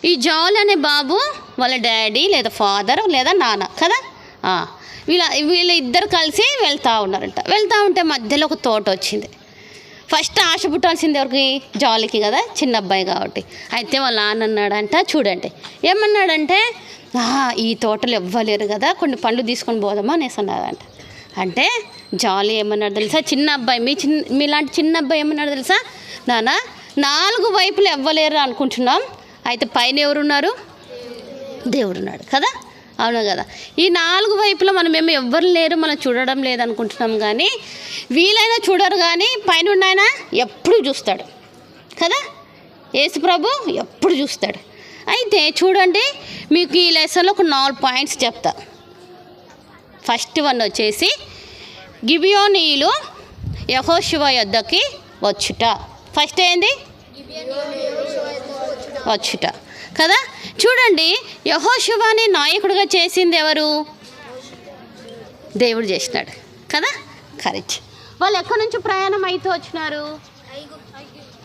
ఈ జాలి అనే బాబు వాళ్ళ డాడీ లేదా ఫాదర్ లేదా నాన్న కదా. వీళ్ళ ఇద్దరు కలిసి వెళ్తూ ఉన్నారంట. వెళ్తూ ఉంటే మధ్యలో ఒక తోట వచ్చింది. ఫస్ట్ ఆశ పుట్టాల్సింది ఎవరికి? జాలికి కదా, చిన్న అబ్బాయి కాబట్టి. అయితే వాళ్ళ నాన్న అన్నాడంట, చూడండి ఏమన్నాడంటే, ఈ తోటలు ఇవ్వలేరు కదా, కొన్ని పండ్లు తీసుకొని పోదామా అనేసి అన్నాడంట. అంటే జాలి ఏమన్నాడు తెలుసా? చిన్న అబ్బాయి మీలాంటి చిన్న అబ్బాయి ఏమన్నాడు తెలుసా? నాన్న 4 వైపులు ఇవ్వలేరు అనుకుంటున్నాం, అయితే పైన ఎవరున్నారు? దేవుడున్నాడు కదా. అవును కదా. ఈ 4 వైపులో మనమేమో ఎవ్వరు లేరు, మనం చూడడం లేదనుకుంటున్నాం, కానీ వీలైనా చూడరు, కానీ పైన ఉన్నాయన ఎప్పుడు చూస్తాడు కదా. యేసు ప్రభు ఎప్పుడు చూస్తాడు. అయితే చూడండి, మీకు ఈ లెసన్లో ఒక 4 పాయింట్స్ చెప్తా. ఫస్ట్ వన్ వచ్చేసి గిబియోనీయులు యెహోషువ యొద్దకి వచ్చుట. ఫస్ట్ ఏంది? వచ్చుట కదా. చూడండి, యెహోషువని నాయకుడిగా చేసింది ఎవరు? దేవుడు చేసినాడు కదా. కరెక్ట్. వాళ్ళు ఎక్కడి నుంచి ప్రయాణం అయితే వచ్చినారు?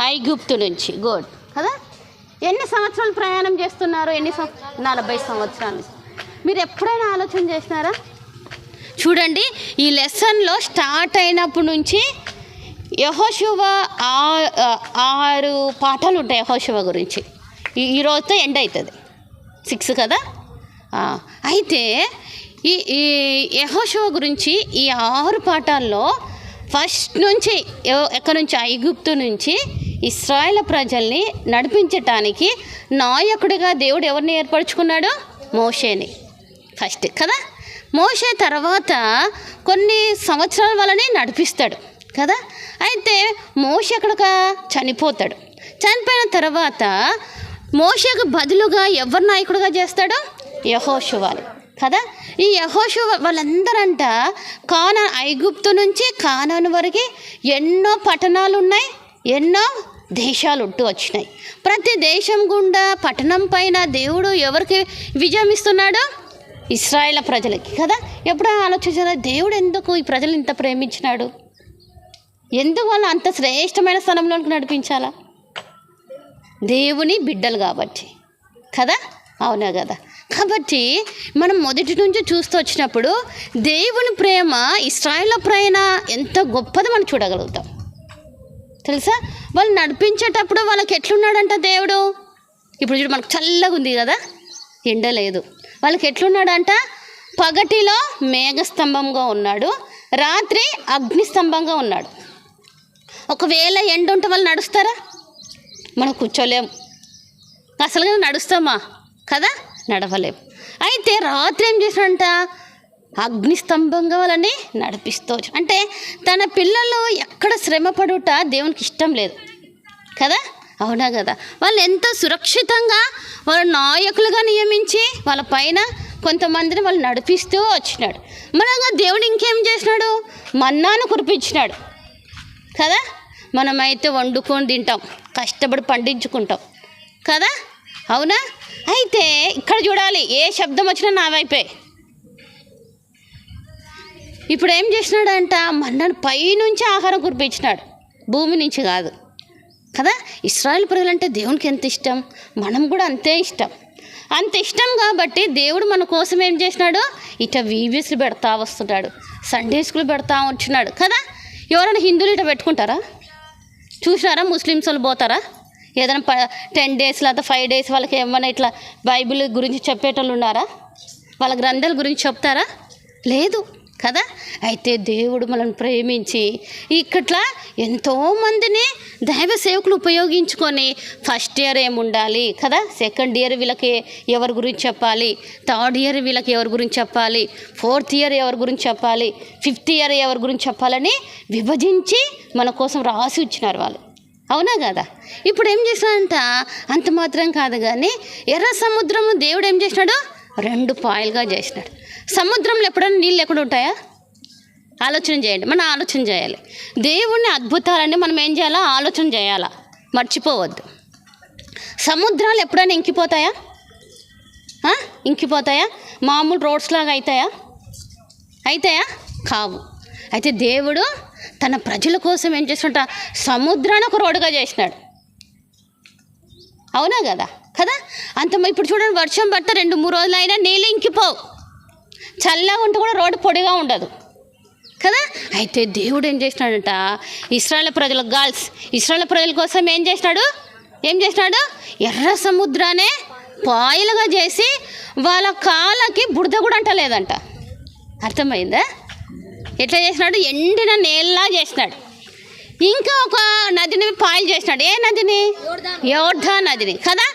ఐగుప్తు నుంచి. గుడ్ కదా. ఎన్ని సంవత్సరాలు ప్రయాణం చేస్తున్నారు? 40 సంవత్సరాలు. మీరు ఎప్పుడైనా ఆలోచన చేసినారా? చూడండి, ఈ లెసన్లో స్టార్ట్ అయినప్పటి నుంచి యెహోషువ 6 పాఠాలు ఉంటాయి యెహోషువ గురించి. ఈ రోజుతో ఎండ్ అవుతుంది 6 కదా. అయితే ఈ యెహోషువ గురించి ఈ 6 పాఠాల్లో ఫస్ట్ నుంచి ఎక్కడి నుంచి? ఐగుప్తు నుంచి ఇశ్రాయేలు ప్రజల్ని నడిపించటానికి నాయకుడిగా దేవుడు ఎవరిని ఏర్పరచుకున్నాడు? మోషేని ఫస్ట్ కదా. మోషే తర్వాత కొన్ని సంవత్సరాల వాళ్ళని నడిపిస్తాడు కదా. అయితే మోషే అక్కడ చనిపోతాడు. చనిపోయిన తర్వాత మోషేకు బదులుగా ఎవరు నాయకుడిగా చేస్తాడు? యెహోషువని కదా. ఈ యెహోషువ వాళ్ళందరంట ఐగుప్తు నుంచి కానాను వరకు ఎన్నో పట్టణాలు ఉన్నాయి, ఎన్నో దేశాలు ఉంటూ వచ్చినాయి. ప్రతి దేశం గుండా పట్టణం పైన దేవుడు ఎవరికి విజయం ఇస్తున్నాడు? ఇశ్రాయేలు ప్రజలకి కదా. ఎప్పుడైనా ఆలోచించారా దేవుడు ఎందుకు ఈ ప్రజలు ఇంత ప్రేమించినాడు? ఎందుకు వాళ్ళు అంత శ్రేష్టమైన స్థానంలోకి నడిపించాలా? దేవుని బిడ్డలు కాబట్టి కదా. అవునా కదా. కాబట్టి మనం మొదటి నుంచి చూస్తూ వచ్చినప్పుడు దేవుని ప్రేమ, ఇశ్రాయేలు ప్రేమ ఎంత గొప్పదో మనం చూడగలుగుతాం తెలుసా. వాళ్ళు నడిపించేటప్పుడు వాళ్ళకి ఎట్లున్నాడంట దేవుడు? ఇప్పుడు చూడు, మనకు చల్లగా ఉంది కదా, ఎండ లేదు. వాళ్ళకి ఎట్లున్నాడంట? పగటిలో మేఘస్తంభంగా ఉన్నాడు, రాత్రి అగ్నిస్తంభంగా ఉన్నాడు. ఒకవేళ ఎండ ఉంటే వాళ్ళు నడుస్తారా? మనం కూర్చోలేము, అసలుగా నడుస్తామా కదా, నడవలేము. అయితే రాత్రి ఏం చేశాడంట? అగ్నిస్తంభంగా వాళ్ళని నడిపిస్తూ అంటే తన పిల్లలు ఎక్కడ శ్రమ పడుట దేవునికి ఇష్టం లేదు కదా. అవునా కదా. వాళ్ళు ఎంతో సురక్షితంగా వాళ్ళ నాయకులుగా నియమించి వాళ్ళ పైన కొంతమందిని వాళ్ళు నడిపిస్తూ వచ్చినాడు. మనగా దేవుడు ఇంకేం చేసినాడు? మన్నాను కురిపించినాడు కదా. మనమైతే వండుకొని తింటాం, కష్టపడి పండించుకుంటాం కదా. అవునా. అయితే ఇక్కడ చూడాలి, ఏ శబ్దం వచ్చినా నా వైపే. ఇప్పుడు ఏం చేసినాడంట? మన్నాను పైనుంచి ఆహారం కురిపించినాడు, భూమి నుంచి కాదు కదా. ఇశ్రాయేలు ప్రజలంటే దేవునికి ఎంత ఇష్టం, మనం కూడా అంతే ఇష్టం. అంత ఇష్టం కాబట్టి దేవుడు మన కోసం ఏం చేసినాడు? ఇట వీవీఎస్లు పెడతా వస్తున్నాడు, సండే స్కూల్ పెడతా వచ్చినాడు కదా. ఎవరైనా హిందువులు ఇట పెట్టుకుంటారా? చూసినారా? ముస్లిమ్స్ వాళ్ళు పోతారా? ఏదైనా 10 days లేదా 5 days వాళ్ళకి ఏమైనా ఇట్లా బైబిల్ గురించి చెప్పేటోళ్ళు ఉన్నారా? వాళ్ళ గ్రంథాల గురించి చెప్తారా? లేదు కదా. అయితే దేవుడు మనల్ని ప్రేమించి ఇక్కట్లా ఎంతోమందిని దైవ సేవకులు ఉపయోగించుకొని ఫస్ట్ ఇయర్ ఏముండాలి కదా, సెకండ్ ఇయర్ వీళ్ళకి ఎవరి గురించి చెప్పాలి, థర్డ్ ఇయర్ వీళ్ళకి ఎవరి గురించి చెప్పాలి, ఫోర్త్ ఇయర్ ఎవరి గురించి చెప్పాలి, ఫిఫ్త్ ఇయర్ ఎవరి గురించి చెప్పాలని విభజించి మన కోసం రాసి ఇచ్చినారు వాళ్ళు. అవునా కదా. ఇప్పుడు ఏం చేసినాడంట? అంత మాత్రం కాదు కానీ ఎర్ర సముద్రము దేవుడు ఏం చేసినాడు? 2 పాయలుగా చేసినాడు. సముద్రంలో ఎప్పుడైనా నీళ్ళు ఎక్కడ ఉంటాయా? ఆలోచన చేయండి, మనం ఆలోచన చేయాలి. దేవుని అద్భుతాలన్నీ మనం ఏం చేయాలా? ఆలోచన చేయాలా, మర్చిపోవద్దు. సముద్రాలు ఎప్పుడైనా ఇంకిపోతాయా? ఇంకిపోతాయా? మామూలు రోడ్స్ లాగా అవుతాయా? కావు. అయితే దేవుడు తన ప్రజల కోసం ఏం చేసినట్ట? సముద్రాన్ని ఒక రోడ్డుగా చేసినాడు. అవునా కదా కదా. ఇప్పుడు చూడండి, వర్షం పడితే 2-3 రోజులైనా నీళ్ళు ఇంకిపోవు, చల్లగా ఉంటే కూడా రోడ్డు పొడిగా ఉండదు కదా. అయితే దేవుడు ఏం చేసినాడంట, ఇశ్రాయేలు ప్రజల ఇశ్రాయేలు ప్రజల కోసం ఏం చేసినాడు, ఎర్ర సముద్రాన్ని పాయలుగా చేసి వాళ్ళ కాళ్ళకి బురద కూడా అంటలేదంట. అర్థమైందా? ఎట్లా చేసినాడు, ఎండిన నేలలా చేసినాడు. ఇంకా ఒక నదిని పాయలు చేసినాడు. ఏ నదిని? యోర్దాను నదిని కదా.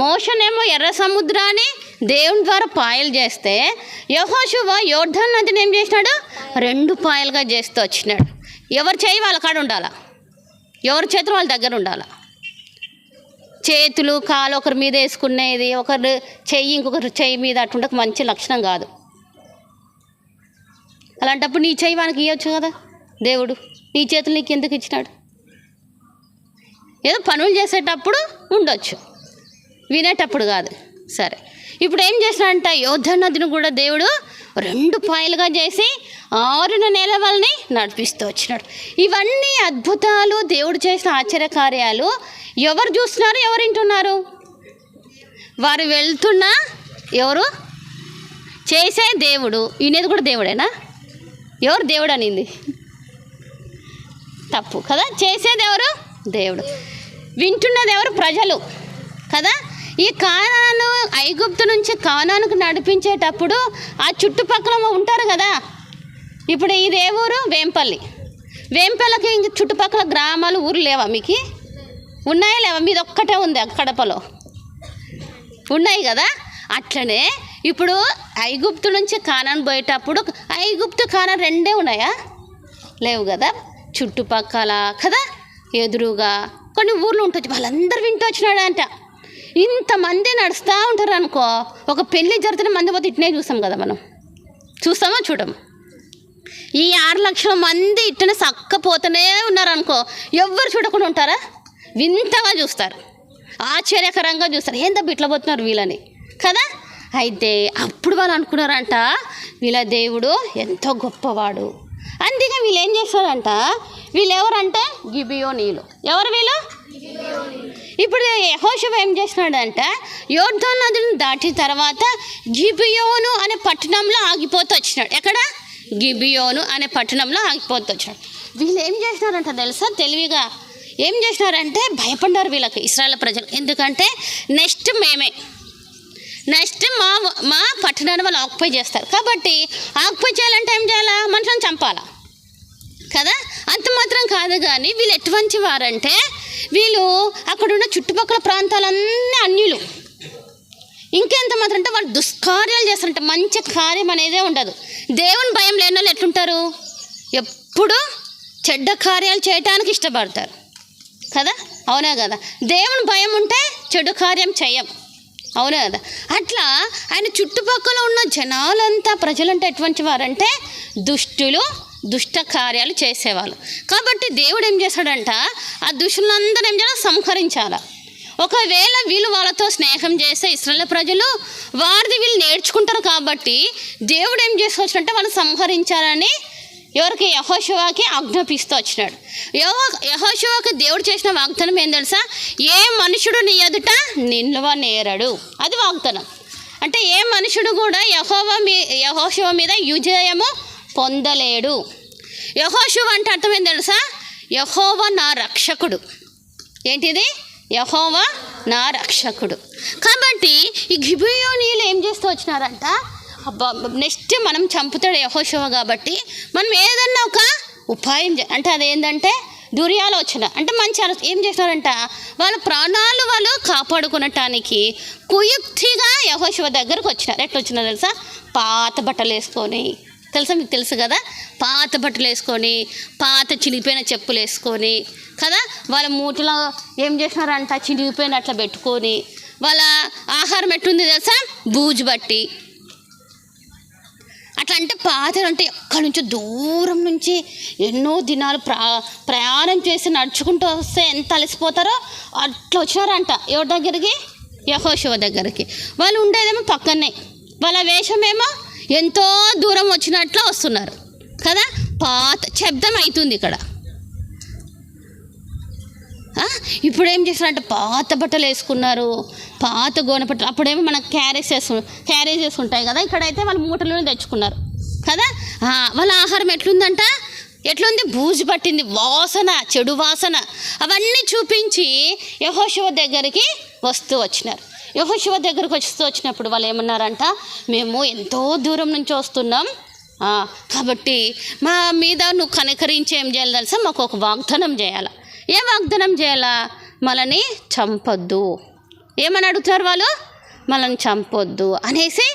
మోషేనేమో ఎర్ర సముద్రాన్ని దేవుని ద్వారా పాయలు చేస్తే, యెహోషువ యోర్దాను నదిని ఏం చేసినాడు, 2 పాయలుగా చేస్తూ వచ్చినాడు. ఎవరి చేయి వాళ్ళ కాడ ఉండాలా, ఎవరి చేతులు వాళ్ళ దగ్గర ఉండాలా. చేతులు కాలు ఒకరి మీద వేసుకునేది, ఒకరు చెయ్యి ఇంకొకరి చెయ్యి మీద అట్టుంటే మంచి లక్షణం కాదు. అలాంటప్పుడు నీ చెయ్యి వానికి ఇవ్వచ్చు కదా దేవుడు. నీ చేతులు నీకు ఎందుకు ఇచ్చినాడు? ఏదో పనులు చేసేటప్పుడు ఉండొచ్చు, వినేటప్పుడు కాదు. సరే, ఇప్పుడు ఏం చేసినాడంట, యోర్దాను నదిని కూడా దేవుడు 2 పాయలుగా చేసి ఆరిన నేల వాళ్ళని నడిపిస్తూ వచ్చినాడు. ఇవన్నీ అద్భుతాలు, దేవుడు చేసిన ఆశ్చర్యకార్యాలు ఎవరు చూస్తున్నారు, ఎవరు వింటున్నారు? వారు వెళ్తున్నా ఎవరు చేసే దేవుడు, వినేది కూడా దేవుడేనా? ఎవరు దేవుడు అనింది? తప్పు కదా. చేసేది ఎవరు? దేవుడు. వింటున్నది ఎవరు? ప్రజలు కదా. ఈ కానాను, ఐగుప్తు నుంచి కానానుకు నడిపించేటప్పుడు ఆ చుట్టుపక్కల ఉంటారు కదా. ఇప్పుడు ఇది ఏ ఊరు? వేంపల్లికి చుట్టుపక్కల గ్రామాలు, ఊరు లేవా మీకు? ఉన్నాయా లేవా? మీది ఒక్కటే ఉంది కడపలో, ఉన్నాయి కదా. అట్లనే ఇప్పుడు ఐగుప్తు నుంచి కానాను పోయేటప్పుడు ఐగుప్తు కానాను 2 ఉన్నాయా? లేవు కదా. చుట్టుపక్కల కదా, ఎదురుగా కొన్ని ఊర్లు ఉంటుంది. వాళ్ళందరూ వింటూ వచ్చినాడంట. ఇంతమంది నడుస్తూ ఉంటారు అనుకో, ఒక పెళ్ళి జరిగితే మంది పోతే ఇట్నే చూస్తాం కదా. మనం చూస్తామా? చూడము. ఈ 6 లక్షల మంది ఇట్టనే సక్కపోతూనే ఉన్నారనుకో, ఎవ్వరు చూడకుండా ఉంటారా? వింతగా చూస్తారు, ఆశ్చర్యకరంగా చూస్తారు. ఏందో ఇట్లా పోతున్నారు వీళ్ళని కదా. అయితే అప్పుడు వాళ్ళు అనుకున్నారంట, వీళ్ళ దేవుడు ఎంతో గొప్పవాడు. అందుకే వీళ్ళు ఏం చేస్తారంట, వీళ్ళు ఎవరంటే గిబియోనీయులు. ఎవరు వీళ్ళు? ఇప్పుడు యెహోషువ ఏం చేసినాడంట, యోర్దాను నదిని దాటిన తర్వాత గిబియోను అనే పట్టణంలో ఆగిపోతూ వచ్చినాడు. ఎక్కడ? గిబియోను అనే పట్టణంలో ఆగిపోతూ వచ్చినాడు. వీళ్ళు ఏం చేసినారంట తెలుసా? తెలివిగా ఏం చేసినారంటే భయపడ్డారు వీళ్ళకి, ఇశ్రాయేలు ప్రజలు. ఎందుకంటే నెక్స్ట్ మా పట్టణాన్ని వాళ్ళు ఆక్యుపై చేస్తారు కాబట్టి, ఆక్యుపై చేయాలంటే ఏం చేయాలా? మనుషులను చంపాలా కదా. అంత మాత్రం కాదు. కానీ వీళ్ళు ఎటువంటి వారంటే, వీళ్ళు అక్కడున్న చుట్టుపక్కల ప్రాంతాలన్నీ అన్యులు. ఇంకెంత మాత్రం అంటే వాళ్ళు దుష్కార్యాలు చేస్తారంట, మంచి కార్యం అనేదే ఉండదు. దేవుని భయం లేని వాళ్ళు ఎట్లుంటారు? ఎప్పుడు చెడ్డ కార్యాలు చేయటానికి ఇష్టపడతారు కదా. అవునా కదా. దేవుని భయం ఉంటే చెడు కార్యం చేయం. అవునా కదా. అట్లా ఆయన చుట్టుపక్కల ఉన్న జనాలంతా, ప్రజలంతా ఎటువంటి వారంటే దుష్టులు, దుష్ట కార్యాలు చేసేవాళ్ళు. కాబట్టి దేవుడు ఏం చేశాడంట, ఆ దుష్టులందరూ ఏం చేయాలి? సంహరించాలి. ఒకవేళ వీళ్ళు వాళ్ళతో స్నేహం చేస్తే ఇశ్రాయేలు ప్రజలు వారిది వీళ్ళు నేర్చుకుంటారు. కాబట్టి దేవుడు ఏం చేసుకొచ్చినట్టే వాళ్ళు సంహరించాలని ఎవరికి? యెహోషువకి ఆజ్ఞాపిస్తూ వచ్చినాడు. యెహోషువకి దేవుడు చేసిన వాగ్దానం ఏం తెలుసా? ఏ మనుషుడు నీ ఎదుట నిలువ నేరడు. అది వాగ్దానం. అంటే ఏ మనుషుడు కూడా యెహోషువ మీద విజయము పొందలేడు. యెహోషువ అంటే అర్థం ఏం తెలుసా? యెహోవా నా రక్షకుడు. ఏంటిది? యెహోవా నా రక్షకుడు. కాబట్టి ఈ గిబియోనీయులు ఏం చేస్తూ వచ్చినారంట, నెక్స్ట్ మనం చంపుతాడు యెహోషువ కాబట్టి మనం ఏదన్నా ఒక ఉపాయం అంటే అదేంటంటే దుర్యాలోచన. అంటే మంచి ఏం చేసినారంట, వాళ్ళ ప్రాణాలు వాళ్ళు కాపాడుకునటానికి కుయుక్తిగా యెహోషువ దగ్గరకు వచ్చినారు. ఎట్లా వచ్చినారు తెలుసా? పాత బట్టలు వేసుకొని, తెలుసా మీకు? తెలుసు కదా. పాత బట్టలు వేసుకొని, పాత చినిగిపోయిన చెప్పులు వేసుకొని కదా, వాళ్ళ మూటలో ఏం చేసినారంట, చినిగిపోయిన అట్లా పెట్టుకొని, వాళ్ళ ఆహారం ఎట్టుంది తెలుసా? బూజు బట్టి అట్లా. అంటే పాతలు అంటే ఎక్కడి నుంచో దూరం నుంచి ఎన్నో దినాలు ప్రయాణం చేసి నడుచుకుంటూ వస్తే ఎంత అలసిపోతారో అట్లా వచ్చినారంట. ఎవరి దగ్గరికి? యెహోషువ దగ్గరికి. వాళ్ళు ఉండేదేమో పక్కనే, వాళ్ళ వేషమేమో ఎంతో దూరం వచ్చినట్లు వస్తున్నారు కదా. పాత శబ్దం అవుతుంది ఇక్కడ. ఇప్పుడు ఏం చేస్తారంటే పాత బట్టలు వేసుకున్నారు, పాత గోనె బట్టలు. అప్పుడేమో మనకు క్యారేజెస్ ఉంటాయి కదా, ఇక్కడైతే వాళ్ళు మూటలోనే తెచ్చుకున్నారు కదా. వాళ్ళ ఆహారం ఎట్లుంది, బూజు పట్టింది, వాసన, చెడు వాసన, అవన్నీ చూపించి యెహోషువ దగ్గరికి వచ్చినారు. యెహోషువ దగ్గరికి వచ్చినప్పుడు వాళ్ళు ఏమన్నారంట, మేము ఎంతో దూరం నుంచి వస్తున్నాం, కాబట్టి మా మీద నువ్వు కనికరించి ఏం చేయాలి తెలుసా, మాకు ఒక వాగ్దానం చేయాలా. ఏ వాగ్దానం చేయాలా, మనని చంపొద్దు. ఏమని అడుగుతారు వాళ్ళు, మనల్ని చంపొద్దు అనేసి.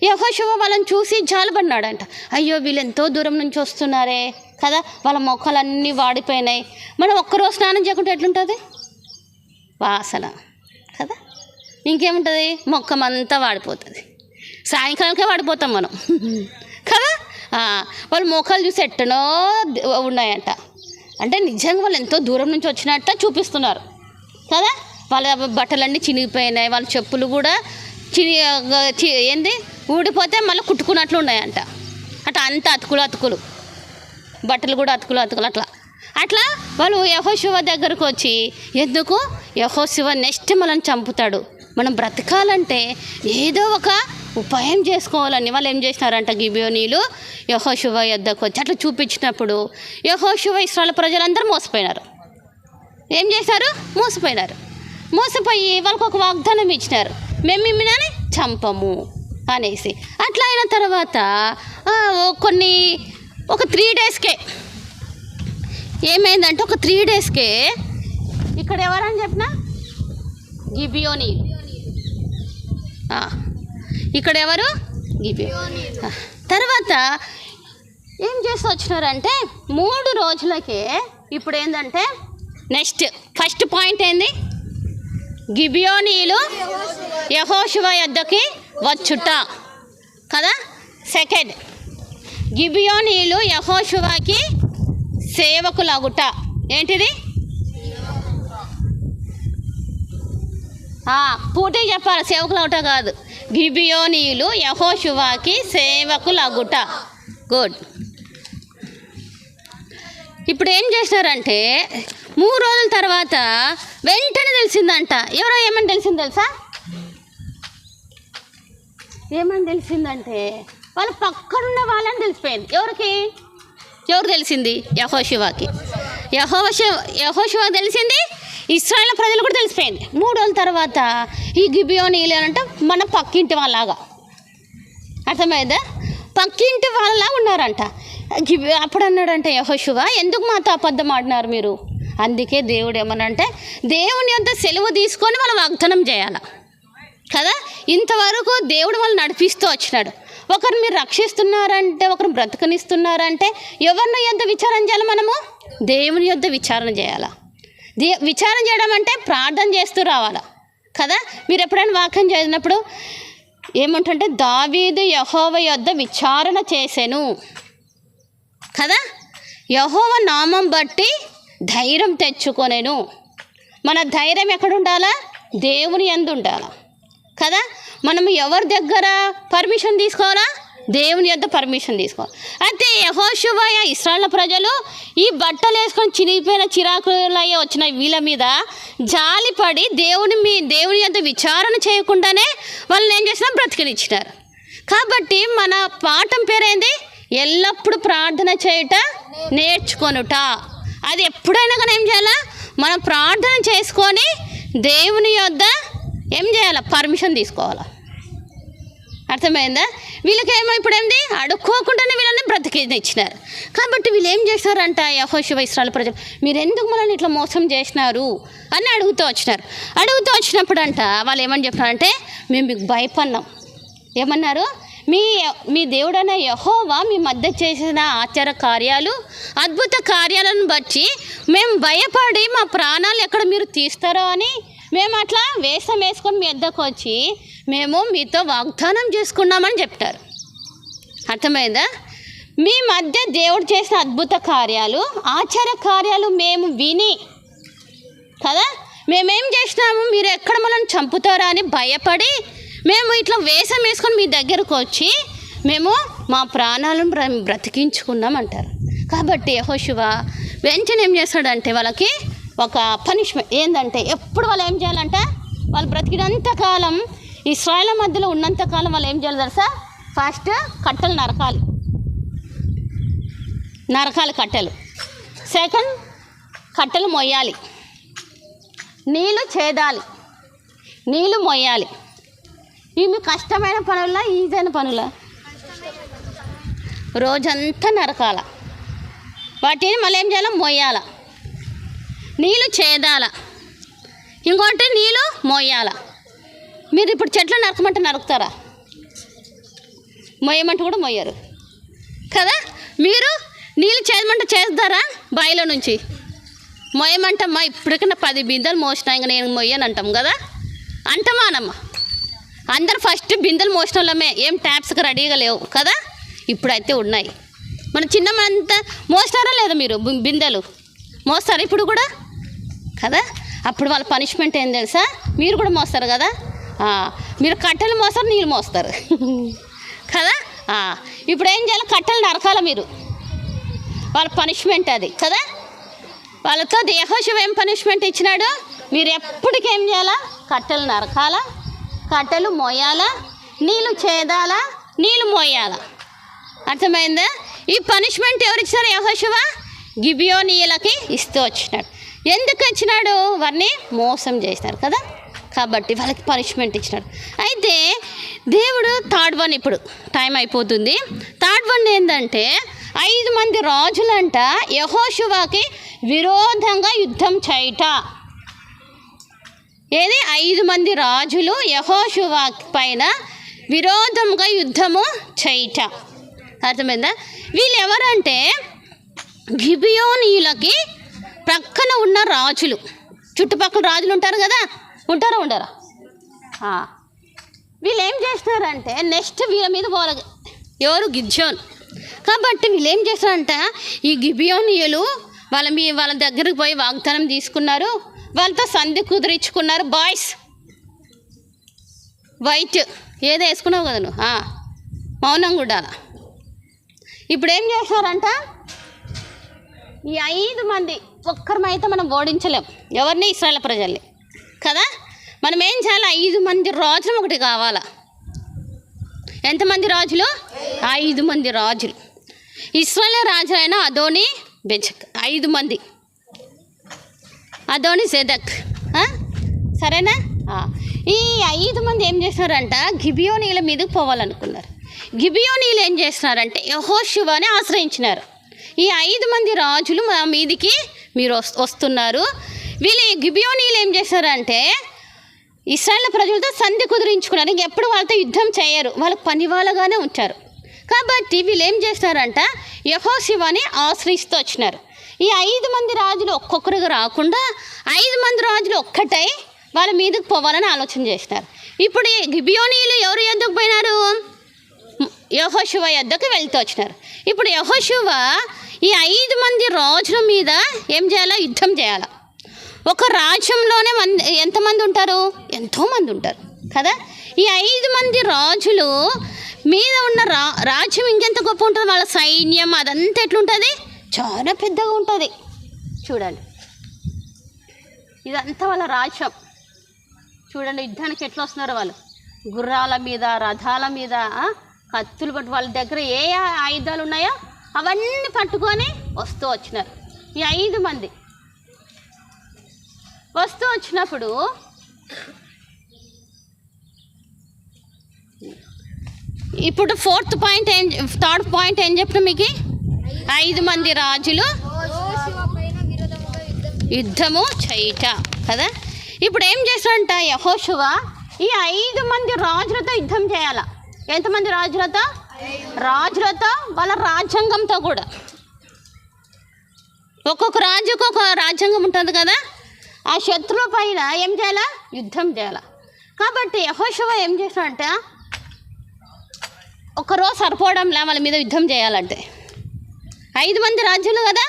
యెహోషువ వాళ్ళని చూసి జాలిపడినాడంట. అయ్యో వీళ్ళు ఎంతో దూరం నుంచి వస్తున్నారే కదా, వాళ్ళ మొక్కలన్నీ వాడిపోయినాయి, మనం ఒక్కరోజు స్నానం చేయకుంటే ఎట్లుంటుంది, వాసన కదా. ఇంకేముంటుంది, మొక్కమంతా వాడిపోతుంది, సాయంకాలంకే వాడిపోతాం మనం కదా. వాళ్ళు మొక్కలు చూసి ఎట్టనో ఉన్నాయంట. అంటే నిజంగా వాళ్ళు ఎంతో దూరం నుంచి వచ్చినట్ట చూపిస్తున్నారు కదా. వాళ్ళ బట్టలన్నీ చినిగిపోయినాయి, వాళ్ళ చెప్పులు కూడా ఊడిపోతే మళ్ళీ కుట్టుకున్నట్లు ఉన్నాయంట. అంత అతుకులు బట్టలు కూడా అతుకులు అట్లా వాళ్ళు యెహోషువ దగ్గరకు వచ్చి, ఎందుకు యెహోషువ నెక్స్ట్ మనల్ని చంపుతాడు, మనం బ్రతకాలంటే ఏదో ఒక ఉపాయం చేసుకోవాలని వాళ్ళు ఏం చేసినారంట, గిబియోనీలు యెహోషువ యొద్దకు వచ్చి అట్లా చూపించినప్పుడు యెహోషువ ఇశ్రాయేలు ప్రజలందరూ మోసపోయినారు. ఏం చేశారు, మోసపోయి వాళ్ళకు ఒక వాగ్దానం ఇచ్చినారు, మేము మిమ్మల్ని చంపము అనేసి. అట్లా అయిన తర్వాత ఒక 3 డేస్కే ఏమైందంటే, ఒక 3 డేస్కే ఇక్కడ ఎవరని చెప్పినా గిబియోనీ, ఇక్కడ ఎవరు, గిబియోనీ. తర్వాత ఏం చేసి వచ్చినారంటే 3 రోజులకే ఇప్పుడు ఏంటంటే నెక్స్ట్ ఫస్ట్ పాయింట్ ఏంది, గిబియోనీలు యెహోషువ యొద్దకి వచ్చుట కదా. సెకండ్, గిబియోనీలు యెహోషువకి సేవకులగుట. ఏంటిది, పూర్తిగా చెప్పాలి, సేవకులగుట కాదు, గిబియోనీలు యెహోషువకి సేవకులగుట. గుడ్. ఇప్పుడు ఏం చేసినారంటే 3 రోజుల తర్వాత వెంటనే తెలిసిందంట. ఏమని తెలిసింది తెలుసా, ఏమని తెలిసిందంటే వాళ్ళ పక్కనున్న వాళ్ళని తెలిసిపోయింది. ఎవరు తెలిసింది, యెహోషువకి తెలిసింది, ఇశ్రాయేలు ప్రజలు కూడా తెలిసిపోయింది. 3 రోజుల తర్వాత ఈ గిబియోనీలు అంటే మన పక్కింటి వాళ్ళలాగా, అర్థమైందా, పక్కింటి వాళ్ళలాగా ఉన్నారంట. అప్పుడు అన్నాడంటే యెహోషువ, ఎందుకు మాతో అబద్ధం ఆడినారు మీరు, అందుకే దేవుడు ఏమనంటే దేవుని యొద్ద సెలవు తీసుకొని వాళ్ళు వాగ్దానం చేయాలి కదా. ఇంతవరకు దేవుడు వాళ్ళు నడిపిస్తూ వచ్చినాడు. ఒకరు మీరు రక్షిస్తున్నారంటే, ఒకరు బ్రతకనిస్తున్నారంటే ఎవరిని యొద్ద విచారణ చేయాలి, మనము దేవుని యొద్ద విచారణ చేయాలి. విచారణ చేయడం అంటే ప్రార్థన చేస్తూ రావాలా కదా. మీరు ఎప్పుడైనా వాక్యం చదివినప్పుడు ఏమంటుంటే, దావీదు యెహోవా యొద్ద విచారణ చేసెను కదా, యెహోవా నామం బట్టి ధైర్యం తెచ్చుకొనెను. మన ధైర్యం ఎక్కడ ఉండాలా, దేవుని యందు ఉండాలా కదా. మనం ఎవరి దగ్గర పర్మిషన్ తీసుకోవాలా, దేవుని యొద్ద పర్మిషన్ తీసుకోవాలి. అయితే యెహోషువ ఇశ్రాయేలు ప్రజలు ఈ బట్టలు వేసుకొని చినిగిపోయిన చిరాకులయ్యే వచ్చిన వీళ్ళ మీద జాలిపడి దేవుని యొద్ద విచారణ చేయకుండానే వాళ్ళని ఏం చేసినా బ్రతికినిచ్చినారు. కాబట్టి మన పాఠం పేరేంది, ఎల్లప్పుడూ ప్రార్థన చేయుట నేర్చుకొనుట. అది ఎప్పుడైనా కానీ ఏం చేయాలా, మనం ప్రార్థన చేసుకొని దేవుని యొద్ద ఏం చేయాలా, పర్మిషన్ తీసుకోవాలా. అర్థమైందా. వీళ్ళకేమో ఇప్పుడు ఏంది, అడుక్కోకుండానే వీళ్ళని బ్రతికిచ్చినారు. కాబట్టి వీళ్ళు ఏం చేసినారంట, యెహోషువ ఇశ్రాయేలు ప్రజలు, మీరు ఎందుకు మనల్ని ఇట్లా మోసం చేసినారు అని అడుగుతూ వచ్చినప్పుడు అంట వాళ్ళు ఏమని చెప్పినారంటే, మేము మీకు భయపడినాం. ఏమన్నారు, మీ దేవుడైన యెహోవా మీ మధ్య చేసిన ఆచార కార్యాలు, అద్భుత కార్యాలను బట్టి మేము భయపడి మా ప్రాణాలు ఎక్కడ మీరు తీస్తారో అని మేము అట్లా వేషం వేసుకొని మీ వద్దకు వచ్చి మేము మీతో వాగ్దానం చేసుకున్నామని చెప్తారు. అర్థమైందా. మీ మధ్య దేవుడు చేసిన అద్భుత కార్యాలు, ఆచార కార్యాలు మేము విని కదా, మేమేం చేసినాము, మీరు ఎక్కడ మనల్ని చంపుతారా అని భయపడి మేము ఇట్లా వేషం వేసుకొని మీ దగ్గరకు వచ్చి మేము మా ప్రాణాలను బ్రతికించుకున్నాం అంటారు. కాబట్టి యెహోషువ వెంటనే ఏం చేస్తాడంటే వాళ్ళకి ఒక పనిష్మెంట్ ఏంటంటే ఎప్పుడు వాళ్ళు ఏం చేయాలంటే వాళ్ళు బ్రతికినంతకాలం ఇశ్రాయేలు మధ్యలో ఉన్నంతకాలం వాళ్ళు ఏం చేయాలి తెలుసా? ఫస్ట్ కట్టెలు నరకాలి కట్టెలు. సెకండ్ కట్టెలు మొయ్యాలి, నీళ్ళు చేదాలి, నీళ్ళు మొయ్యాలి. ఇవి కష్టమైన పనుల ఈజైన పనుల? రోజంతా నరకాల, వాటిని మళ్ళీ ఏం చేయాలి? మొయ్యాల, నీళ్ళు చేదాల, ఇంకోటి నీళ్ళు మొయ్యాల. మీరు ఇప్పుడు చెట్లు నరకమంటే నరుకుతారా? మొయ్యమంటే కూడా మొయ్యరు కదా. మీరు నీళ్ళు చేదమంటే చేస్తారా? బావిలో నుంచి మొయ్యమంటమ్మా ఇప్పటికన్నా 10 బిందెలు మోసినా ఇంకా నేను మొయ్యను అంటాం కదా. అంటమా అనమ్మ? అందరు ఫస్ట్ బిందెలు మోసిన వాళ్ళమే, ఏం ట్యాప్స్కి రెడీగా లేవు కదా. ఇప్పుడైతే ఉన్నాయి. మన చిన్నమంతా మోస్తారా లేదా? మీరు బిందెలు మోస్తారా ఇప్పుడు కూడా కదా. అప్పుడు వాళ్ళ పనిష్మెంట్ ఏం తెలుసా? మీరు కూడా మోస్తారు కదా. మీరు కట్టెలు మోస్తారు, నీళ్ళు మోస్తారు కదా. ఇప్పుడు ఏం చేయాలి? కట్టెలు నరకాల మీరు, వాళ్ళ పనిష్మెంట్ అది కదా. వాళ్ళతో యెహోషువ ఏం పనిష్మెంట్ ఇచ్చినాడు? మీరు ఎప్పటికేం చేయాలా? కట్టెలు నరకాల, కట్టెలు మోయాలా, నీళ్ళు చేదాలా, నీళ్ళు మోయాలా. అర్థమైందా? ఈ పనిష్మెంట్ ఎవరు ఇచ్చినారు? యెహోషువ గిబియోనీయులకి ఇస్తూ వచ్చినాడు. ఎందుకు ఇచ్చినాడు? వారిని మోసం చేసినారు కదా, కాబట్టి వాళ్ళకి పనిష్మెంట్ ఇచ్చినాడు. అయితే దేవుడు థర్డ్ వన్, ఇప్పుడు టైం అయిపోతుంది. థర్డ్ వన్ ఏంటంటే 5 మంది రాజులంట యెహోషువకి విరోధంగా యుద్ధం చేయట. ఏది? 5 మంది రాజులు యెహోషువ పైన విరోధంగా యుద్ధము చేయట. అర్థమైందా? వీళ్ళు ఎవరంటే గిబియోనీయులకి ప్రక్కన ఉన్న రాజులు. చుట్టుపక్కల రాజులు ఉంటారు కదా, ఉంటారా ఉండరా? వీళ్ళు ఏం చేస్తారంటే నెక్స్ట్ వీళ్ళ మీద పోవాలి. ఎవరు? గిద్యోన్. కాబట్టి వీళ్ళు ఏం చేస్తారంట, ఈ గిబియోనీయులు వాళ్ళ దగ్గరికి పోయి వాగ్దానం తీసుకున్నారు, వాళ్ళతో సంధి కుదిరించుకున్నారు. బాయ్స్ వైట్ ఏదో వేసుకున్నావు కదా నువ్వు, మౌనం కూడా. ఇప్పుడు ఏం చేస్తారంట, ఈ 5 మంది ఒక్కరమైతే మనం ఓడించలేం ఎవరిని? ఇశ్రాయేలు ప్రజల్ని కదా. మనం ఏం చేయాలి? 5 మంది రాజులు ఒకటి కావాలా. ఎంతమంది రాజులు? 5 మంది రాజులు. ఇశ్రాయేలు రాజు అయిన అదోని బెజక్ 5 మంది, అదోని జెదక్. సరేనా? ఈ 5 మంది ఏం చేస్తున్నారంట, గిబియోనీల మీదకి పోవాలనుకున్నారు. గిబియోనీలు ఏం చేస్తున్నారంటే యెహోషువని ఆశ్రయించినారు. ఈ 5 మంది రాజులు మా మీదికి మీరు వస్తున్నారు. వీళ్ళు గిబియోనీలు ఏం చేస్తారంటే ఇశ్రాయేలు ప్రజలతో సంధి కుదిరించుకున్నారు. ఇంకెప్పుడు వాళ్ళతో యుద్ధం చేయరు, వాళ్ళకి పని వాళ్ళగానే ఉంచారు. కాబట్టి వీళ్ళు ఏం చేస్తారంట, యెహోషువని ఆశ్రయిస్తూ వచ్చినారు. ఈ 5 మంది రాజులు ఒక్కొక్కరుగా రాకుండా 5 మంది రాజులు ఒక్కటై వాళ్ళ మీదకి పోవాలని ఆలోచన చేసినారు. ఇప్పుడు గిబియోనీలు ఎవరు యొద్దకు పోయినారు? యెహోషువ యొద్దకు వెళ్తూ వచ్చినారు. ఇప్పుడు యెహోషువ ఈ 5 మంది రాజుల మీద ఏం చేయాలా? యుద్ధం చేయాలా. ఒక రాజ్యంలోనే ఎంతమంది ఉంటారు? ఎంతోమంది ఉంటారు కదా. ఈ 5 మంది రాజులు మీద ఉన్న రాజ్యం ఇంకెంత గొప్ప ఉంటుంది, వాళ్ళ సైన్యం అదంతా ఎట్లుంటుంది? చాలా పెద్దగా ఉంటుంది. చూడండి, ఇదంతా వాళ్ళ రాజ్యం. చూడండి యుద్ధానికి ఎట్లా వస్తున్నారో వాళ్ళు, గుర్రాల మీద, రథాల మీద, కత్తులు పట్టు, వాళ్ళ దగ్గర ఏ ఆయుధాలు ఉన్నాయో అవన్నీ పట్టుకొని వస్తూ వచ్చినారు. ఈ 5 మంది వస్తూ వచ్చినప్పుడు ఇప్పుడు థర్డ్ పాయింట్ ఏం చెప్పిన మీకు? 5 మంది రాజులు యుద్ధము చేయట కదా. ఇప్పుడు ఏం చేస్తాడంట యెహోషువ, ఈ 5 మంది రాజులతో యుద్ధం చేయాల. ఎంతమంది రాజులతో? రాజులతో, వాళ్ళ రాజ్యాంగంతో కూడా. ఒక్కొక్క రాజుకు ఒక రాజ్యాంగం ఉంటుంది కదా. ఆ శత్రువుల పైన ఏం చేయాలా? యుద్ధం చేయాల. కాబట్టి యెహోషువ ఏం చేస్తాడంటే, ఒకరోజు సరిపోవడంలా వాళ్ళ మీద యుద్ధం చేయాలంటే. 5 మంది రాజులు కదా.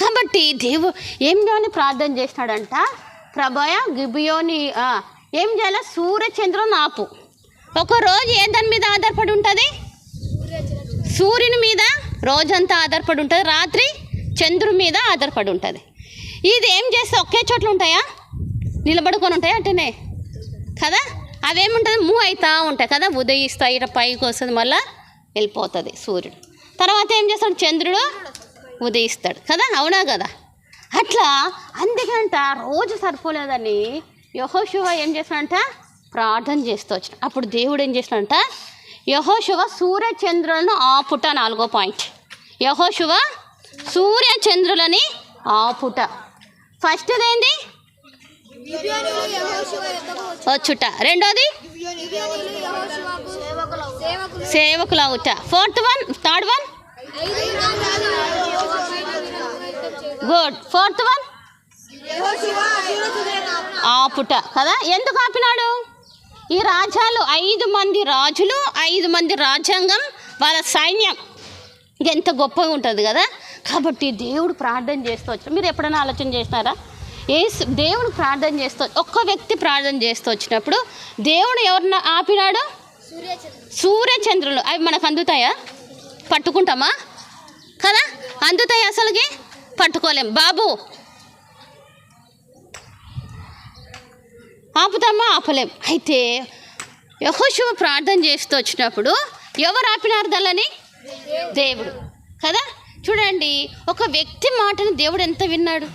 కాబట్టి దేవుడు ఏం చేయాలని ప్రార్థన చేసినాడంట, ప్రభయ గిబియోని ఏం చేయాలి? సూర్యచంద్రుని ఆపు. ఒకరోజు ఏ దాని మీద ఆధారపడి ఉంటుంది? సూర్యుని మీద రోజంతా ఆధారపడి ఉంటుంది, రాత్రి చంద్రుని మీద ఆధారపడి ఉంటుంది. ఇది ఏం చేస్తే ఒకే చోట్ల ఉంటాయా, నిలబడుకొని ఉంటాయా అట్టనే కదా? అవేముంటుంది, మూవ్ అవుతూ ఉంటాయి కదా, ఉదయిస్తాయి, ఇట్లా పైకి వస్తుంది, మళ్ళీ వెళ్ళిపోతుంది సూర్యుడు. తర్వాత ఏం చేస్తాడు, చంద్రుడు ఉదయిస్తాడు కదా, అవునా కదా? అట్లా అందుకంట రోజు సరిపోలేదని యెహోషువ ఏం చేస్తాడంట, ప్రార్థన చేస్తూ వచ్చిన. అప్పుడు దేవుడు ఏం చేసినాడంట, యెహోషువ సూర్యచంద్రులను ఆపుట. 4వ పాయింట్, యెహోషువ సూర్యచంద్రులని ఆపుట. ఫస్ట్ది ఏంది, వచ్చుట. రెండోది సేవకులు అవుట. Third one good. Fourth one ఆపుట కదా. ఎందుకు ఆపినాడు? ఈ రాజ్యాలు 5 మంది రాజులు, 5 మంది రాజ్యాంగం, వాళ్ళ సైన్యం ఎంత గొప్పగా ఉంటుంది కదా. కాబట్టి దేవుడు ప్రార్థన చేస్తూ వచ్చాడు. మీరు ఎప్పుడైనా ఆలోచన చేసినారా? దేవుడు ప్రార్థన చేస్తూ, ఒక్క వ్యక్తి ప్రార్థన చేస్తూ వచ్చినప్పుడు దేవుడు ఎవరిని ఆపినాడు? సూర్యచంద్రులు. అవి మనకు అందుతాయా? పట్టుకుంటామా కదా? అందుతాయి? అసలుకి పట్టుకోలేం. బాబు ఆపుతామా? ఆపలేం. అయితే యెహోషువ ప్రార్థన చేస్తూ వచ్చినప్పుడు ఎవరు ఆపినారు దాన్ని? దేవుడు కదా. చూడండి, ఒక వ్యక్తి మాటను దేవుడు ఎంత విన్నాడు.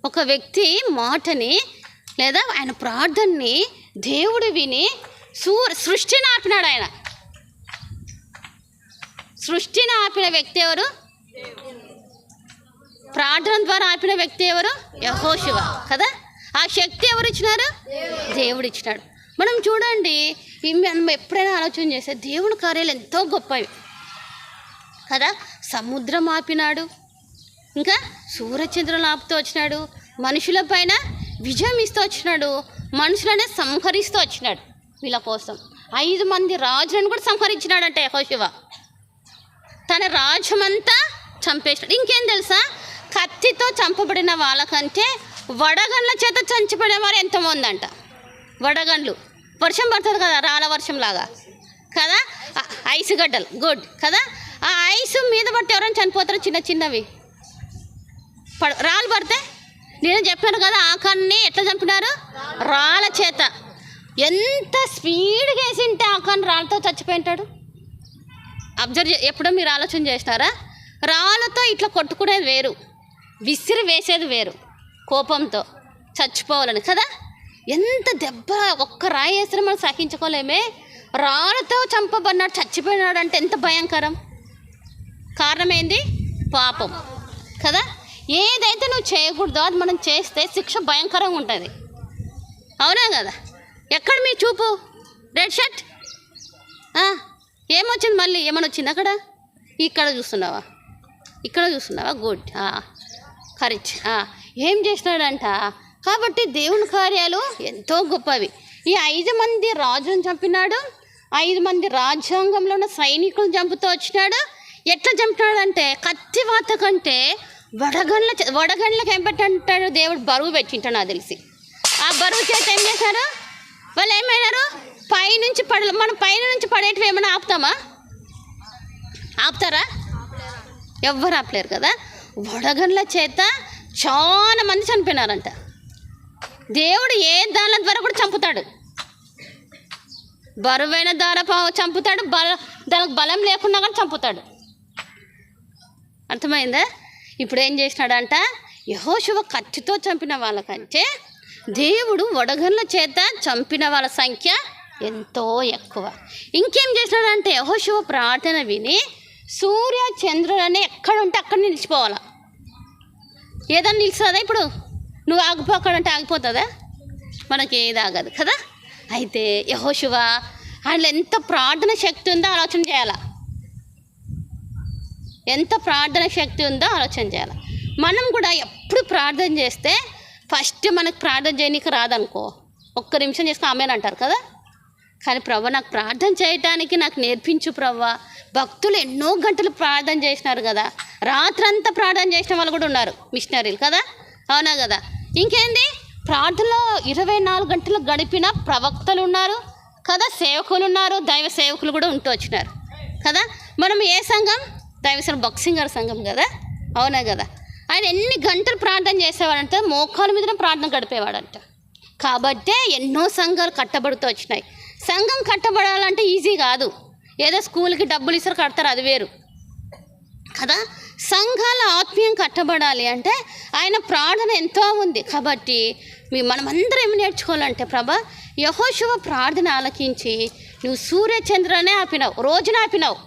ఒక వ్యక్తి మాటని లేదా ఆయన ప్రార్థనని దేవుడు విని సృష్టిని ఆపినాడు. ఆయన సృష్టిని ఆపిన వ్యక్తి ఎవరు? ప్రార్థన ద్వారా ఆపిన వ్యక్తి ఎవరు? యెహోషువ కదా. ఆ శక్తి ఎవరు ఇచ్చినారు? దేవుడు ఇచ్చినాడు. మనం చూడండి, మనం ఎప్పుడైనా ఆలోచన చేస్తే దేవుని కార్యాలు ఎంతో గొప్పవి కదా. సముద్రం ఆపినాడు, ఇంకా సూర్యచంద్రులను ఆపుతూ వచ్చినాడు, మనుషుల పైన విజయం ఇస్తూ వచ్చినాడు, మనుషులనే సంహరిస్తూ వచ్చినాడు. వీళ్ళ కోసం 5 మంది రాజులను కూడా సంహరించినాడంటే యెహోషువ. తన రాజ్యమంతా చంపేసినాడు. ఇంకేం తెలుసా, కత్తితో చంపబడిన వాళ్ళకంటే వడగండ్ల చేత చంచబడిన వారు ఎంతమంది అంట. వడగండ్లు, వర్షం పడుతుంది కదా, రాళ్ళ వర్షం లాగా కదా, ఐస్ గడ్డలు. గుడ్ కదా. ఆ ఐస్ మీద పడితే ఎవరైనా చనిపోతారు, చిన్న చిన్నవి రాళ్ళు పడితే. నేను చెప్పాను కదా, ఆకాన్ని ఎట్లా చంపినారు? రాళ్ళ చేత. ఎంత స్పీడ్గా వేసింటే ఆకాన్ని రాళ్ళతో చచ్చిపోయింటాడు. ఎప్పుడో మీరు ఆలోచన చేసినారా? రాళ్ళతో ఇట్లా కొట్టుకునేది వేరు, విసిరి వేసేది వేరు, కోపంతో చచ్చిపోవాలని కదా. ఎంత దెబ్బ, ఒక్క రాయి వేసినా మనం సహించుకోలేమే. రాళ్ళతో చంపబడినాడు, చచ్చిపోయినాడు అంటే ఎంత భయంకరం. కారణం ఏంది? పాపం కదా. ఏదైతే నువ్వు చేయకూడదో అది మనం చేస్తే శిక్ష భయంకరంగా ఉంటుంది, అవునా కదా. ఎక్కడ మీ చూపు? రెడ్ షర్ట్ ఏమొచ్చింది? మళ్ళీ ఏమైనా వచ్చింది అక్కడ? ఇక్కడ చూస్తున్నావా? ఇక్కడ చూస్తున్నావా? Good, correct. ఏం చేసినాడంట? కాబట్టి దేవుని కార్యాలు ఎంతో గొప్పవి. ఈ 5 మంది రాజులను చంపినాడు, 5 మంది రాజ్యాంగంలో ఉన్న సైనికులను చంపుతూ వచ్చినాడు. ఎట్లా చంపినాడంటే కత్తివాత కంటే వడగండ్లకు ఏం పెట్టంటాడు దేవుడు? బరువు పెట్టింటాడు నాకు తెలిసి. ఆ బరువు చేత ఏం చేశారు వాళ్ళు? ఏమైనారు? పైనుంచి మనం పైనుంచి పడేటివి ఏమైనా ఆపుతామా? ఆపుతారా? ఎవ్వరు ఆపలేరు కదా. వడగండ్ల చేత చాలా మంది చనిపోయినారంట. దేవుడు ఏ దానిల ద్వారా కూడా చంపుతాడు. బరువైన ద్వారా చంపుతాడు, దానికి బలం లేకుండా కానీ చంపుతాడు. అర్థమైందా? ఇప్పుడు ఏం చేసినాడంట? యెహోషువ కత్తితో చంపిన వాళ్ళకంటే దేవుడు వడగండ్ల చేత చంపిన వాళ్ళ సంఖ్య ఎంతో ఎక్కువ. ఇంకేం చేసినాడంటే యెహోషువ ప్రార్థన విని సూర్య చంద్రులని ఎక్కడ ఉంటే అక్కడ నిలిచిపోవాలా. ఏదన్నా నిలుస్తుందా? ఇప్పుడు నువ్వు ఆగిపోకడంటే ఆగిపోతుందా? మనకి ఏది ఆగదు కదా. అయితే యెహోషువ అందులో ఎంత ప్రార్థన శక్తి ఉందో ఆలోచన చేయాలా. ఎంత ప్రార్థన శక్తి ఉందో ఆలోచన చేయాలి. మనం కూడా ఎప్పుడు ప్రార్థన చేస్తే ఫస్ట్ మనకు ప్రార్థన చేయనీకి రాదనుకో, 1 నిమిషం చేస్తే ఆమెను అంటారు కదా. కానీ ప్రభు నాకు ప్రార్థన చేయటానికి నాకు నేర్పించు ప్రభు. భక్తులు ఎన్నో గంటలు ప్రార్థన చేసినారు కదా, రాత్రంతా ప్రార్థన చేసిన వాళ్ళు కూడా ఉన్నారు, మిషనరీలు కదా, అవునా కదా. ఇంకేంది, ప్రార్థనలో 24 గంటలు గడిపిన ప్రవక్తలు ఉన్నారు కదా, సేవకులు ఉన్నారు, దైవ సేవకులు కూడా ఉంటూ వచ్చినారు కదా. మనం ఏ సంఘం? దైవ బక్సింగర్ సంఘం కదా, అవునా కదా? ఆయన ఎన్ని గంటలు ప్రార్థన చేసేవాడంటే మోకాల మీద ప్రార్థన గడిపేవాడంట. కాబట్టే ఎన్నో సంఘాలు కట్టబడుతూ వచ్చినాయి. సంఘం కట్టబడాలంటే ఈజీ కాదు. ఏదో స్కూల్కి డబ్బులు ఇస్తారు కడతారు, అది వేరు కదా. సంఘాల ఆత్మీయం కట్టబడాలి అంటే ఆయన ప్రార్థన ఎంతో ఉంది. కాబట్టి మనమందరం ఏమి నేర్చుకోవాలంటే, ప్రభా యెహోషువ ప్రార్థన ఆలకించి నువ్వు సూర్యచంద్రనే ఆపినావు, రోజున ఆపినావు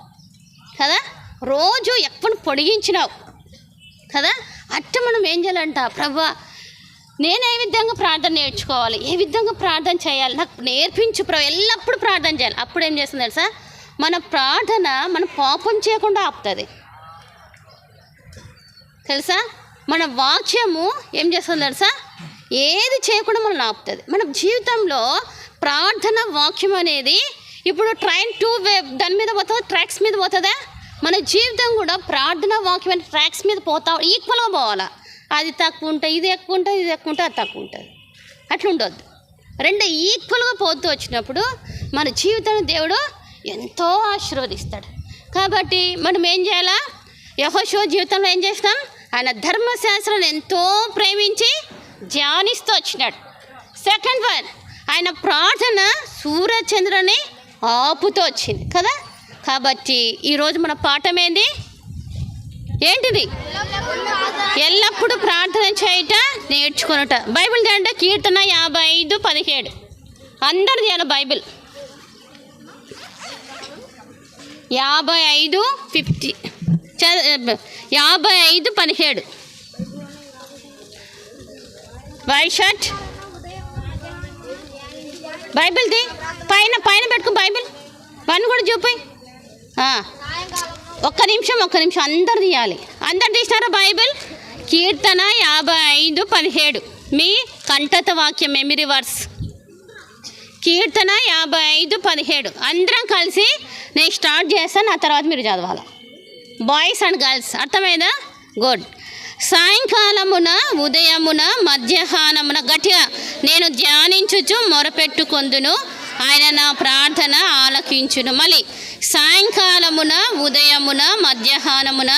కదా, రోజు ఎప్పుడు పొడిగించినావు కదా. అట్ట మనం ఏం చేయాలంట, ప్రభా నేను ఏ విధంగా ప్రార్థన నేర్చుకోవాలి, ఏ విధంగా ప్రార్థన చేయాలి, నాకు నేర్పించు ప్రభు. ఎల్లప్పుడూ ప్రార్థన చేయాలి. అప్పుడు ఏం చేస్తుంది తెలుసా, మన ప్రార్థన మన పాపం చేయకుండా ఆపుతుంది తెలుసా. మన వాక్యము ఏం చేస్తుంది తెలుసా, ఏది చేయకుండా మనం ఆపుతుంది. మన జీవితంలో ప్రార్థన వాక్యం అనేది ఇప్పుడు ట్రైన్ టూ వే దాని మీద పోతుందా, ట్రాక్స్ మీద పోతుందా. మన జీవితం కూడా ప్రార్థన వాక్యం అనే ట్రాక్స్ మీద పోతా ఈక్వల్గా పోవాలా. అది తక్కువ ఉంటుంది, ఇది ఎక్కువ ఉంటుంది, ఇది ఎక్కువ ఉంటుంది, అది తక్కువ ఉంటుంది. అట్లా ఉండొద్దు. రెండు ఈక్వల్గా పోతూ వచ్చినప్పుడు మన జీవితాన్ని దేవుడు ఎంతో ఆశీర్వదిస్తాడు. కాబట్టి మనం ఏం చేయాలా, యెహోషువ జీవితంలో ఏం చేసినాం, ఆయన ధర్మశాస్త్రాన్ని ఎంతో ప్రేమించి ధ్యానిస్తూ వచ్చినాడు. సెకండ్ వన్, ఆయన ప్రార్థన సూర్యచంద్రుని ఆపుతూ వచ్చింది కదా. కాబట్టి ఈరోజు మన పాఠం ఏంటిది, ఎల్లప్పుడూ ప్రార్థన చేయట నేర్చుకున్నట. బైబిల్ అంటే కీర్తన 55:17 అందరు చేయాలి. బైబిల్ 55:17 వైట్ షర్ట్ బైబిల్ది పైన పెట్టుకో. బైబిల్ వన్ కూడా చూపాయి. ఒక్క నిమిషం అందరు తీయాలి. అందరు తీసినారా బైబిల్? కీర్తన 55:17 మీ కంఠత వాక్యం, మెమరీ వర్స్. కీర్తన 55:17 అందరం కలిసి నేను స్టార్ట్ చేస్తాను, ఆ తర్వాత మీరు చదవాలి. బాయ్స్ అండ్ గర్ల్స్, అర్థమైందా? గుడ్. సాయంకాలమున, ఉదయమున, మధ్యాహ్నమున గట్టిగా నేను ధ్యానించుచు మొరపెట్టుకొందును, ఆయన నా ప్రార్థన ఆలకించును. మళ్ళీ సాయంకాలమున, ఉదయమున, మధ్యాహ్నమున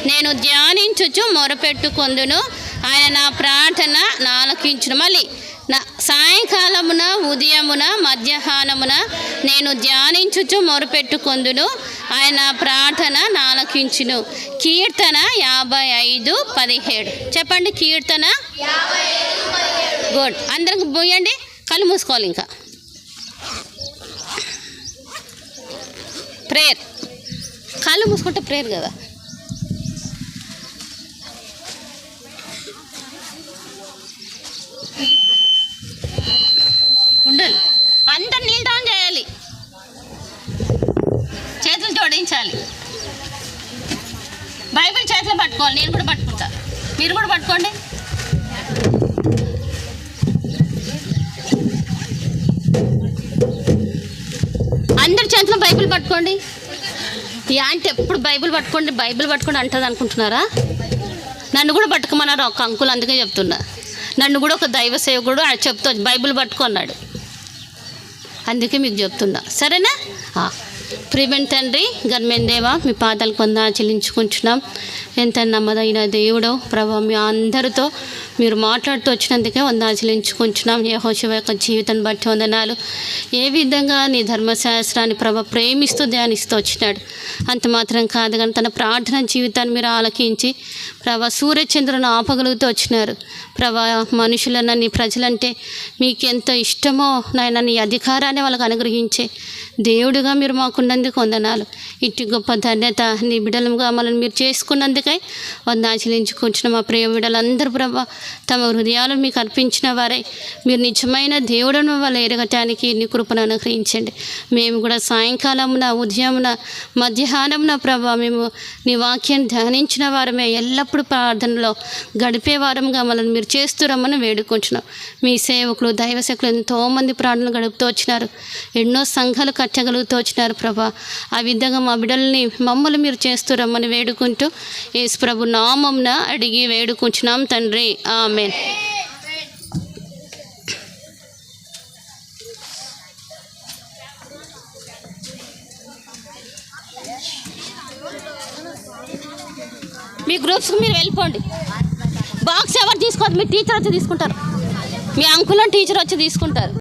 నేను ధ్యానించుచు మొరపెట్టుకొందును, ఆయన నా ప్రార్థన ఆలకించును. మళ్ళీ సాయంకాలమున, ఉదయమున, మధ్యాహ్నమున నేను ధ్యానించుచు మొరపెట్టుకొందును, ఆయన ప్రార్థన ఆలకించును. కీర్తన 55:17 చెప్పండి. కీర్తన 55:17 గుడ్. అందరికి పోయండి, కళ్ళు మూసుకోవాలి. ఇంకా ప్రేయర్, కళ్ళు మూసుకుంటే ప్రేయర్ కదా. ఉండాలి, అందరు నీళ్ళు డౌన్ చేయాలి, చేతులు జోడించాలి, బైబిల్ చేతిలో పట్టుకోవాలి. నేను కూడా పట్టుకుంటా, మీరు కూడా పట్టుకోండి. అందరి చేతిలో బైబిల్ పట్టుకోండి. ఈ ఆంటీ ఎప్పుడు బైబిల్ పట్టుకోండి అంటుంది అనుకుంటున్నారా? నన్ను కూడా పట్టుకోమన్నారు ఒక అంకుల్, అందుకే చెప్తున్నా. నన్ను కూడా ఒక దైవ సేవకుడు చెప్తా బైబిల్ పట్టుకున్నాడు, అందుకే మీకు చెప్తున్నా. సరేనా? ప్రియమైన తండ్రి, ఘనమైన దేవా, మీ పాదాలకు వందనాలు చెల్లించుకుంటున్నాం. ఎంత నమ్మదైన దేవుడో ప్రభా, మీ అందరితో మీరు మాట్లాడుతూ వచ్చినందుకే వందనాలు చెల్లించుకుంటున్నాం. యెహోషువ యొక్క జీవితాన్ని బట్టి వందనాలు. ఏ విధంగా నీ ధర్మశాస్త్రాన్ని ప్రభా ప్రేమిస్తూ ధ్యానిస్తూ వచ్చినాడు. అంత మాత్రం కాదు కానీ తన ప్రార్థన జీవితాన్ని మీరు ఆలకించి ప్రభా సూర్యచంద్రులను ఆపగలుగుతూ వచ్చినారు. ప్రభా మనుషులన్న నీ ప్రజలంటే మీకు ఎంత ఇష్టమో నాయన, నీ అధికారాన్ని వాళ్ళకు అనుగ్రహించే దేవుడిగా మీరు మాకున్నందుకు వందనాలు. ఇటు గొప్ప ధన్యత నీ బిడ్డలుగా మనల్ని మీరు చేసుకున్నందుకై వందనాలు చెల్లించుకుంటున్న మా ప్రియ బిడ్డలందరూ ప్రభా తమ హృదయాలను మీకు అర్పించిన వారై మీరు నిజమైన దేవుడను వాళ్ళు ఎరగటానికి నీ కృపను అనుగ్రహించండి. మేము కూడా సాయంకాలమున, ఉదయమున, మధ్యాహ్నమున ప్రభా మేము నీ వాక్యాన్ని ధ్యానించిన వారమే, ఎల్లప్పుడూ ప్రార్థనలో గడిపే వారంగా మనల్ని మీరు చేస్తురమ్మని వేడుకుంటున్నాం. మీ సేవకులు, దైవ సేవకులు ఎంతోమంది ప్రార్థనలు గడుపుతూ వచ్చినారు, ఎన్నో సంఘాలు కట్టగలుగుతూ వచ్చినారు ప్రభా. ఆ విధంగా మా బిడ్డల్ని మమ్మల్ని మీరు చేస్తురమ్మని వేడుకుంటూ యేసు ప్రభు నామమున అడిగి వేడుకుంటున్నాం తండ్రి, ఆమేన్. మీ మీ గ్రూప్స్కి మీరు వెళ్ళిపోండి. బాక్స్ ఎవరు తీసుకోవద్దు, మీ టీచర్ వచ్చి తీసుకుంటారు. మీ అంకుల్ టీచర్ వచ్చి తీసుకుంటారు.